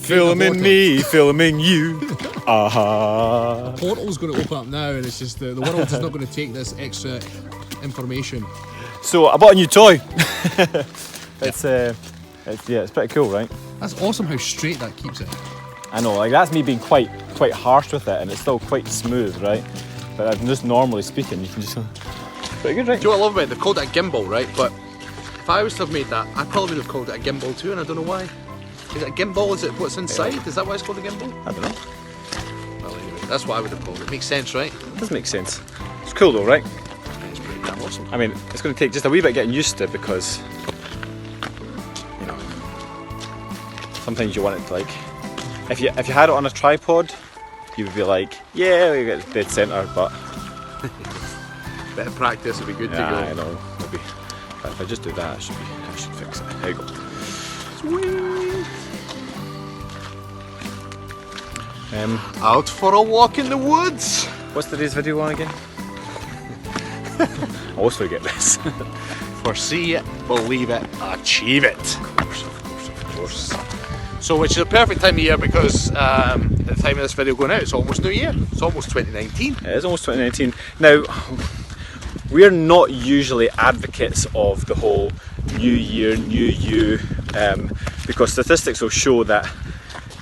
Filming me, filming you. The portal's going to open up now, and it's just the world is not going to take this extra information. So I bought a new toy. It's pretty cool, right? That's awesome how straight that keeps it. I know, like that's me being quite harsh with it, and it's still quite smooth, right? But just normally speaking, you can just pretty good, right? Do you know what I love about it? They've called it a gimbal, right? But if I was to have made that, I probably would have called it a gimbal too, and I don't know why. Is it a gimbal? Is it what's inside? Is that why it's called a gimbal? I don't know. Well, anyway, that's what I would have called it. Makes sense, right? It does make sense. It's cool though, right? It's pretty damn awesome. I mean, it's going to take just a wee bit getting used to it because, you know, sometimes you want it to like, if you had it on a tripod, you would be like, yeah, we get dead centre, but Bit of practice would be good to go. I know, maybe. But if I just do that, I should fix it. There you go. Sweet. Out for a walk in the woods. What's today's video on again? I always forget this. Foresee it, believe it, achieve it. Of course. So, which is a perfect time of year because at the time of this video going out, it's almost New Year. It's almost 2019. It is almost 2019. Now, we're not usually advocates of the whole New Year, New You, because statistics will show that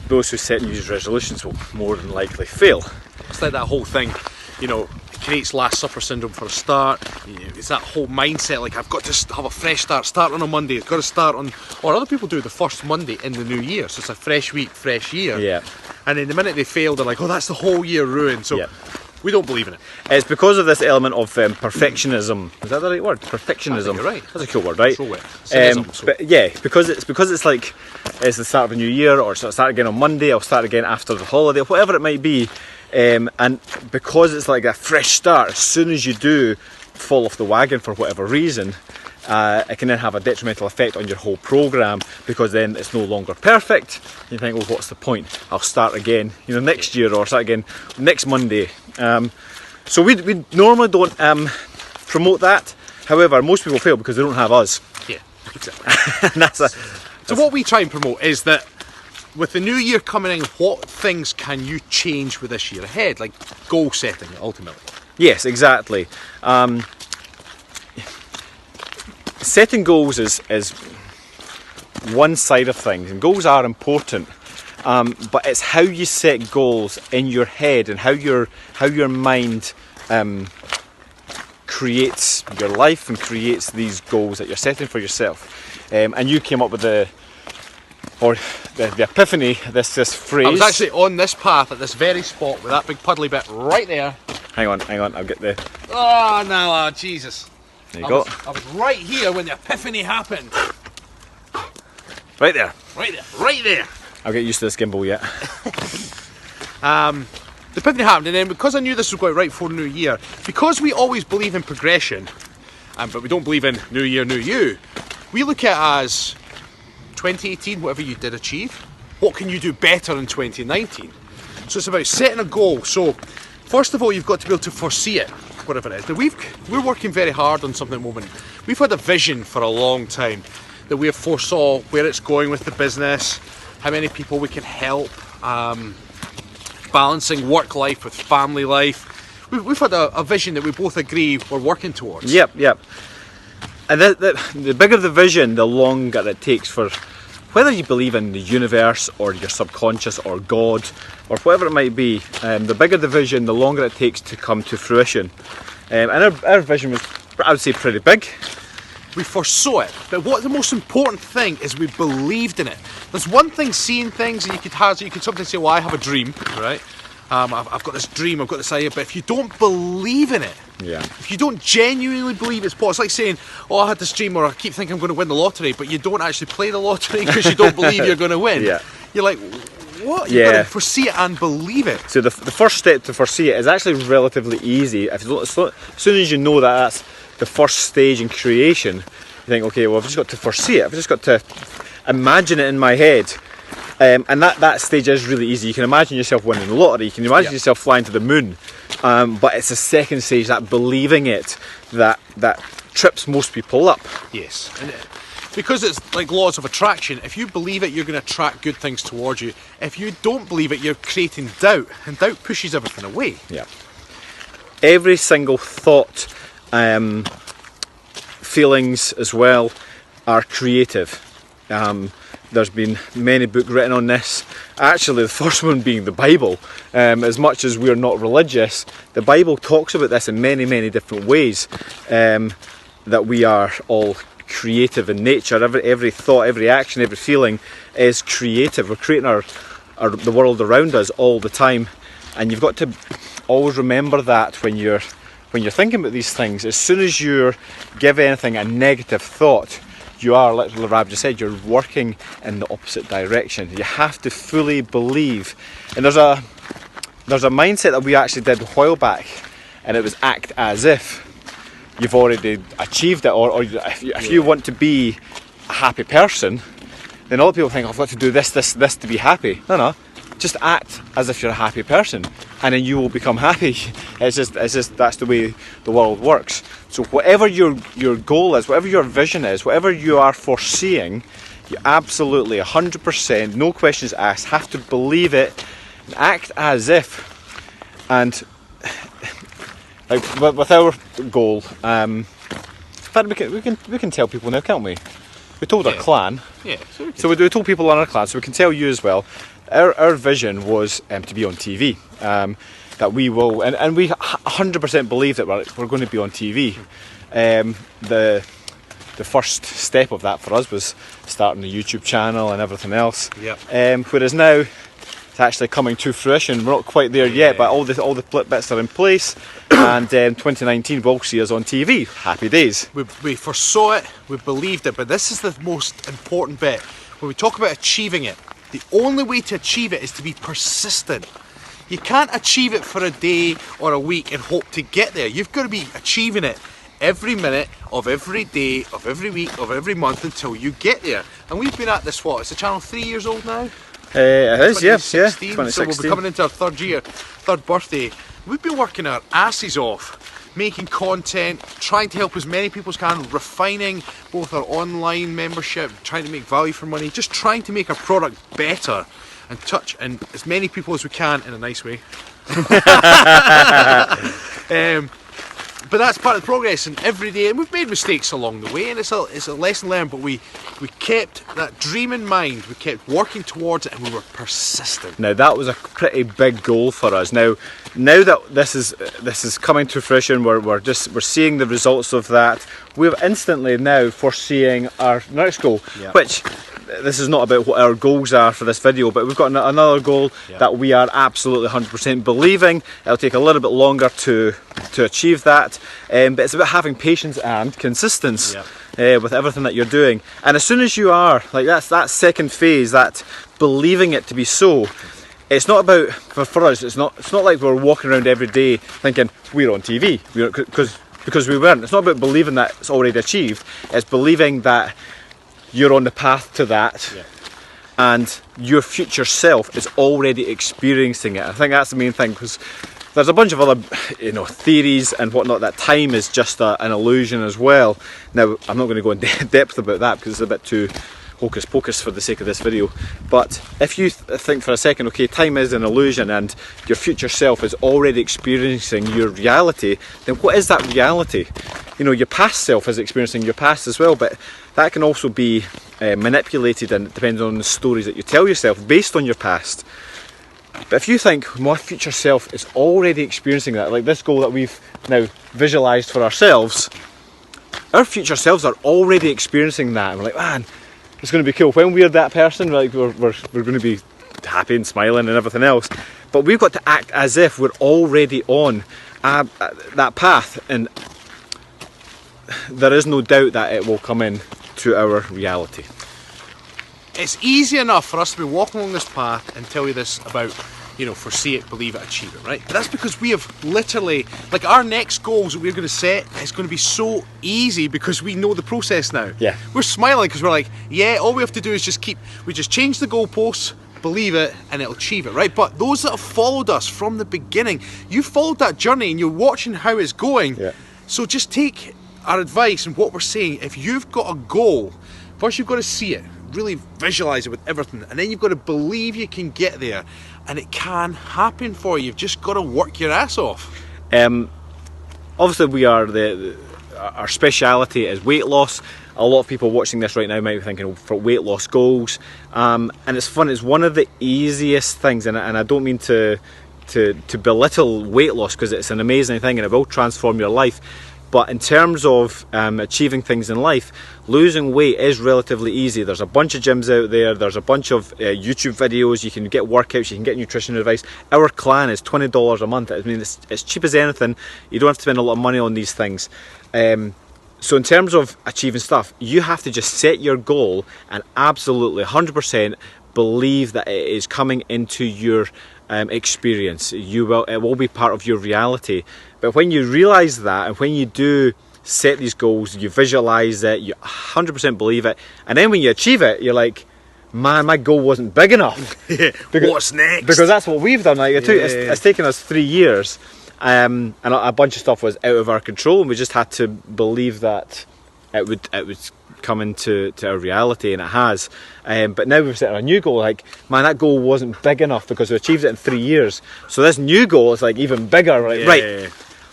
those who set New Year's resolutions will more than likely fail. It's like that whole thing, you know, it creates Last Supper syndrome for a start. You know, it's that whole mindset like I've got to have a fresh start on a Monday. It's got to start on, or other people do the first Monday in the new year. So it's a fresh week, fresh year. Yeah. And then the minute they fail, they're like, oh, that's the whole year ruined. So we don't believe in it. It's because of this element of perfectionism. Is that the right word? Perfectionism. I think you're right. That's a cool word, right? Throw it. Cynicism, so. But yeah, because it's like it's the start of a new year, or I'll start again on Monday. I'll start again after the holiday, whatever it might be. And because it's like a fresh start, as soon as you do fall off the wagon for whatever reason, it can then have a detrimental effect on your whole programme because then it's no longer perfect. You think, well, what's the point? I'll start again, you know, next year or start again next Monday. So we normally don't promote that. However, most people fail because they don't have us. Yeah, exactly. And so what we try and promote is that with the new year coming in, what things can you change with this year ahead? Like goal setting, ultimately. Yes, exactly. Setting goals is one side of things, and goals are important. But it's how you set goals in your head and how your mind creates your life and creates these goals that you're setting for yourself. And you came up with the epiphany, this phrase. I was actually on this path at this very spot with that big puddly bit right there. Hang on, I'll get the... Oh no, Jesus. There you go. I was right here when the epiphany happened. Right there. Right there. I'll get used to this gimbal yet. The epiphany happened, and then because I knew this was going right for New Year, because we always believe in progression, but we don't believe in New Year, New You, we look at it as 2018, whatever you did achieve, what can you do better in 2019? So it's about setting a goal. So first of all, you've got to be able to foresee it, whatever it is. Now we're working very hard on something at the moment. We've had a vision for a long time that we have foresaw where it's going with the business, how many people we can help, balancing work life with family life. We've had a vision that we both agree we're working towards. Yep. And the bigger the vision, the longer it takes for, whether you believe in the universe or your subconscious or God or whatever it might be, the bigger the vision, the longer it takes to come to fruition. And our vision was, I would say, pretty big. We foresaw it, but what the most important thing is we believed in it. There's one thing seeing things, and you could sometimes say, well, I have a dream, right? I've got this dream, I've got this idea, but if you don't believe in it, if you don't genuinely believe it's possible, it's like saying, oh, I had this dream, or I keep thinking I'm going to win the lottery, but you don't actually play the lottery because you don't believe you're going to win. You're like, what? You've got to foresee it and believe it. So the first step to foresee it is actually relatively easy. As soon as you know that that's the first stage in creation, you think, okay, well, I've just got to foresee it. I've just got to imagine it in my head. And that stage is really easy. You can imagine yourself winning the lottery, you can imagine yourself flying to the moon, but it's the second stage, that believing it, that trips most people up. Yes. And Because it's like laws of attraction. If you believe it, you're going to attract good things towards you. If you don't believe it, you're creating doubt, and doubt pushes everything away. Yeah. Every single thought, feelings as well, are creative. There's been many books written on this. Actually, the first one being the Bible. As much as we're not religious, the Bible talks about this in many, many different ways. That we are all creative in nature. Every thought, every action, every feeling is creative. We're creating the world around us all the time, and you've got to always remember that when you're thinking about these things. As soon as you give anything a negative thought, you are, like Rab just said, you're working in the opposite direction. You have to fully believe. And there's a mindset that we actually did a while back, and it was act as if you've already achieved it, or if you want to be a happy person, then a lot of people think, I've got to do this to be happy. No. Just act as if you're a happy person, and then you will become happy. It's just that's the way the world works. So whatever your goal is, whatever your vision is, whatever you are foreseeing, you absolutely 100%, no questions asked, have to believe it and act as if. And like with our goal, in fact, we can tell people now, can't we? We told our clan. Yeah. So we told people on our clan, so we can tell you as well. Our vision was to be on TV. That we will, and we 100% believe that we're going to be on TV. The first step of that for us was starting the YouTube channel and everything else. Yeah. Whereas now it's actually coming to fruition. We're not quite there yet, but all the bits are in place. And 2019 will see us on TV. Happy days. We foresaw it, we believed it, but this is the most important bit. When we talk about achieving it, the only way to achieve it is to be persistent. You can't achieve it for a day or a week and hope to get there. You've got to be achieving it every minute of every day, of every week, of every month until you get there. And we've been at this, is the channel 3 years old now? It is, yeah, 2016. So we'll be coming into our third birthday. We've been working our asses off, making content, trying to help as many people as can, refining both our online membership, trying to make value for money, just trying to make our product better and touch and as many people as we can in a nice way. But that's part of the progress, and every day, and we've made mistakes along the way, and it's a lesson learned, but we kept that dream in mind, we kept working towards it, and we were persistent. Now that was a pretty big goal for us. Now that this is coming to fruition, we're seeing the results of that. We're instantly now foreseeing our next goal, which this is not about what our goals are for this video, but we've got another goal that we are absolutely 100% believing. It'll take a little bit longer to achieve that, but it's about having patience and consistency with everything that you're doing. And as soon as you are, like that second phase, that believing it to be so, it's not about, for us, it's not like we're walking around every day thinking we're on TV, because we weren't. It's not about believing that it's already achieved, it's believing that you're on the path to that, and your future self is already experiencing it. I think that's the main thing, because there's a bunch of other theories and whatnot that time is just an illusion as well. Now I'm not going to go in depth about that because it's a bit too hocus pocus for the sake of this video, but if you think for a second, okay, time is an illusion and your future self is already experiencing your reality, then what is that reality? Your past self is experiencing your past as well, but that can also be manipulated, and it depends on the stories that you tell yourself based on your past. But if you think my future self is already experiencing that, like this goal that we've now visualised for ourselves, our future selves are already experiencing that, and we're like, man, it's going to be cool. When we're that person, like we're going to be happy and smiling and everything else, but we've got to act as if we're already on that path, and there is no doubt that it will come in to our reality. It's easy enough for us to be walking along this path and tell you this about, foresee it, believe it, achieve it, right? But that's because we have literally, like our next goals that we're going to set is going to be so easy because we know the process now. Yeah. We're smiling because we're like, all we have to do is just change the goalposts, believe it, and it'll achieve it, right? But those that have followed us from the beginning, you followed that journey and you're watching how it's going. Yeah. So just take our advice and what we're saying. If you've got a goal, First, you've got to see it, really visualize it with everything, and then you've got to believe you can get there, and it can happen for you. You've just got to work your ass off. Obviously, we are our speciality is weight loss. A lot of people watching this right now might be thinking for weight loss goals, and it's fun. It's one of the easiest things, and I don't mean to belittle weight loss, because it's an amazing thing and it will transform your life. But in terms of achieving things in life, losing weight is relatively easy. There's a bunch of gyms out there, there's a bunch of YouTube videos, you can get workouts, you can get nutrition advice. Our clan is $20 a month. I mean, it's cheap as anything. You don't have to spend a lot of money on these things. So in terms of achieving stuff, you have to just set your goal and absolutely 100% believe that it is coming into your experience. It will be part of your reality. But when you realise that, and when you do set these goals, you visualise it, you 100% believe it, and then when you achieve it, you're like, man, my goal wasn't big enough. What's next? Because that's what we've done. Like it's taken us 3 years, and a bunch of stuff was out of our control, and we just had to believe that it would come into our reality, and it has. But now we've set a new goal. Like, man, that goal wasn't big enough because we achieved it in 3 years. So this new goal is like even bigger. Like, right,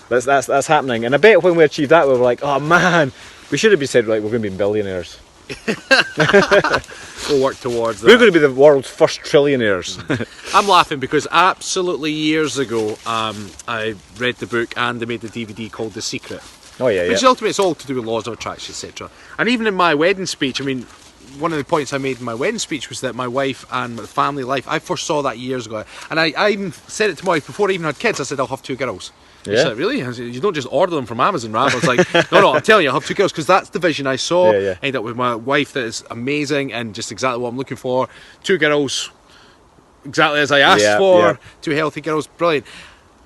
that's happening. And I bet when we achieved that, we were like, oh man, we should have been said, like, we're going to be billionaires. We'll work towards that. We're going to be the world's first trillionaires. I'm laughing because absolutely years ago, I read the book and they made the DVD called The Secret. Oh yeah, Which ultimately it's all to do with laws of attraction, etc. And even in my wedding speech, I mean, one of the points I made in my wedding speech was that my wife and my family life, I foresaw that years ago. And I even said it to my wife before I even had kids. I said, I'll have 2 girls. Yeah. She said, really? I said, you don't just order them from Amazon, Rav. I was like, no, I'm telling you, I'll have 2 girls, because that's the vision I saw. I ended up with my wife that is amazing and just exactly what I'm looking for. 2 girls, exactly as I asked for. 2 healthy girls, brilliant.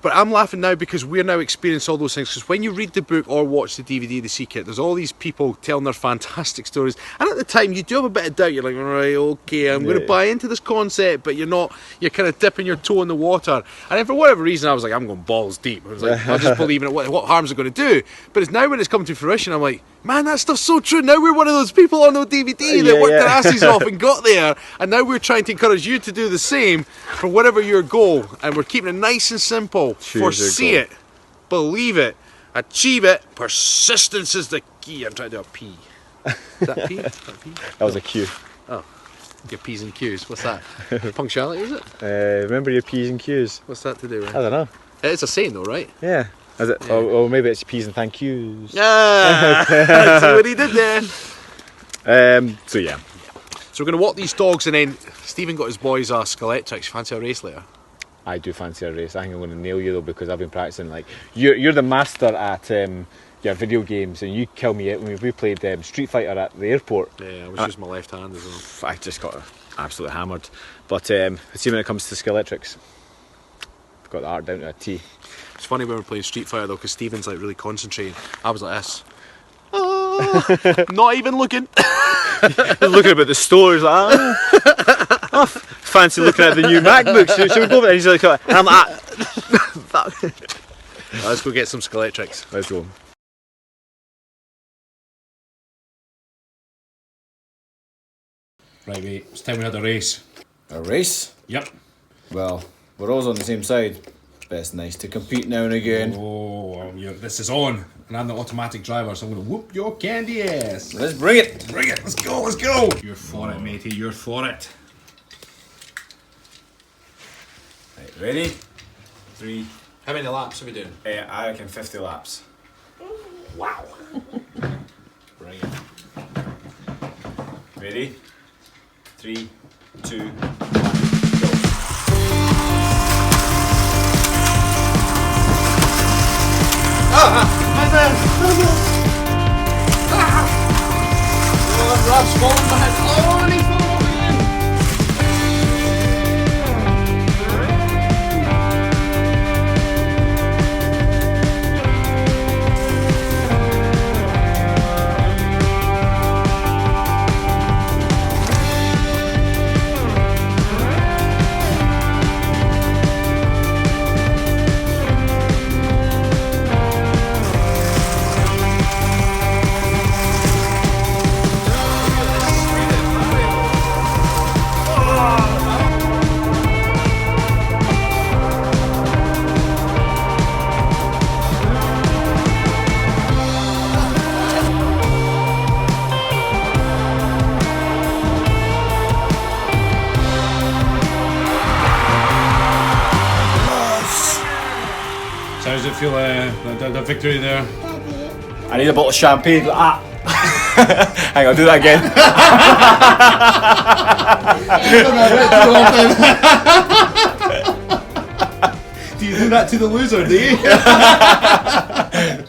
But I'm laughing now because we're now experiencing all those things. Because when you read the book or watch the DVD, The Secret, there's all these people telling their fantastic stories. And at the time, you do have a bit of doubt. You're like, all right, okay, I'm going to buy into this concept. But you're not. You're kind of dipping your toe in the water. And then for whatever reason, I was like, I'm going balls deep. I was like, I'll just believe in it. What harm is it going to do? But it's now when it's come to fruition, I'm like, man, that stuff's so true. Now we're one of those people on the DVD that worked their asses off and got there. And now we're trying to encourage you to do the same for whatever your goal. And we're keeping it nice and simple. Foresee it, believe it, achieve it. Persistence is the key. I'm trying to do a P. Is that P? That was a Q. Oh, your P's and Q's. What's that? Punctuality, is it? Remember your P's and Q's? What's that to do with? I don't know. It's a saying though, right? Yeah. Is it? Yeah. Or maybe it's P's and thank yous. Yeah. See what he did there. So yeah. So we're going to walk these dogs, and then Stephen got his boys Skeletrix. Fancy a race later? I do fancy a race. I think I'm going to nail you though, because I've been practicing. Like you're the master at your video games, and you kill me out when we played Street Fighter at the airport. Yeah, I was using my left hand as well. I just got absolutely hammered. But see, when it comes to Skeletrix, I've got the art down to a T. It's funny when we're playing Street Fighter though, because Stephen's like really concentrating. I was like this. Not even looking. Looking about the stores, like, oh, fancy looking at the new MacBook. Should we go over there? He's like, and I'm like, fuck. Let's go get some Skeletrix. Let's go. Right, mate, it's time we had a race. A race? Yep. Well, we're all on the same side, but it's nice to compete now and again. Oh, well, this is on, and I'm the automatic driver, so I'm going to whoop your candy ass. Let's bring it! Bring it, let's go, let's go! You're for it, matey, you're for it. Right, ready? 3. How many laps are we doing? I reckon 50 laps. Wow. Bring it. Ready? 3, 2, 1, go. My man! Oh, Rob's falling behind. Oh, and he's falling again! does it feel the victory there? I need a bottle of champagne. Hang on, do that again. Do you do that to the loser, do you?